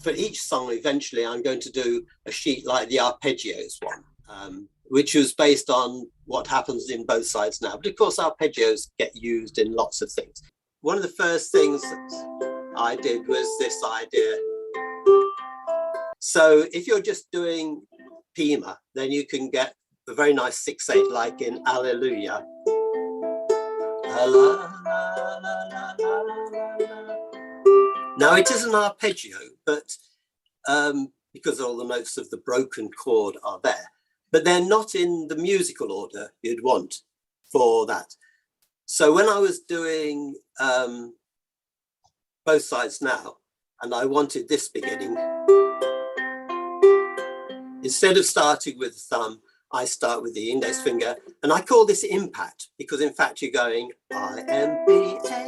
for each song, eventually I'm going to do a sheet like the arpeggios one, which was based on what happens in both sides now. But of course, arpeggios get used in lots of things. One of the first things that I did was this idea. So if you're just doing Pima, then you can get a very nice 6/8, like in Alleluia. Now it is an arpeggio, but because all the notes of the broken chord are there, but they're not in the musical order you'd want for that. So when I was doing both sides now, and I wanted this beginning, instead of starting with the thumb, I start with the index finger, and I call this impact because in fact you're going I-M-B-A.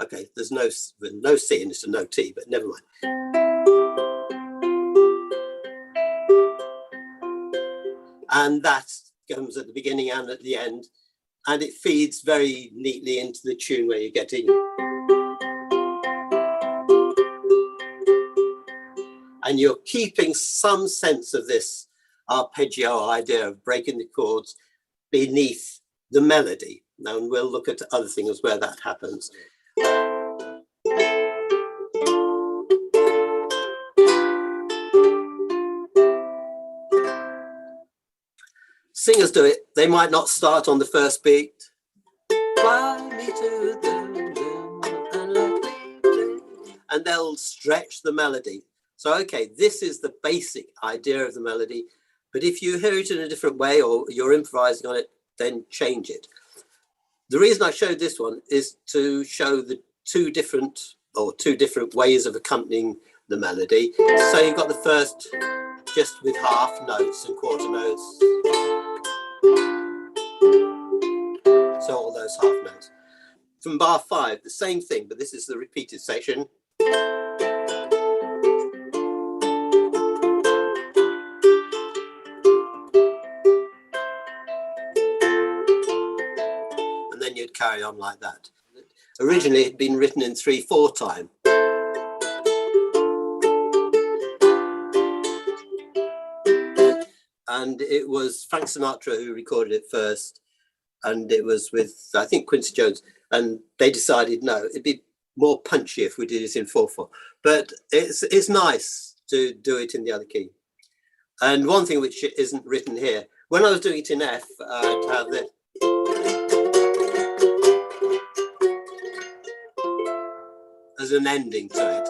Okay, there's no C and it's a no T, but never mind. And that comes at the beginning and at the end, and it feeds very neatly into the tune where you're getting. And you're keeping some sense of this arpeggio idea of breaking the chords beneath the melody. Now, and we'll look at other things where that happens. Singers do it. They might not start on the first beat. Fly me to the moon and let me play. And they'll stretch the melody. So, okay, this is the basic idea of the melody. But if you hear it in a different way or you're improvising on it, then change it. The reason I showed this one is to show the two different ways of accompanying the melody. So you've got the first just with half notes and quarter notes. So all those half notes. From bar 5, the same thing, but this is the repeated section. And then you'd carry on like that. Originally, it had been written in 3/4 time. And it was Frank Sinatra who recorded it first. And it was with, I think, Quincy Jones. And they decided, no, it'd be more punchy if we did it in 4/4. But it's nice to do it in the other key. And one thing which isn't written here, when I was doing it in F, to have this. As an ending to it,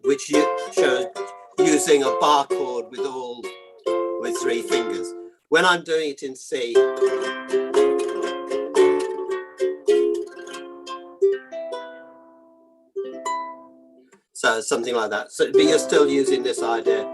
which shows using a bar chord with 3 fingers. When I'm doing it in C, so something like that. So, but you're still using this idea.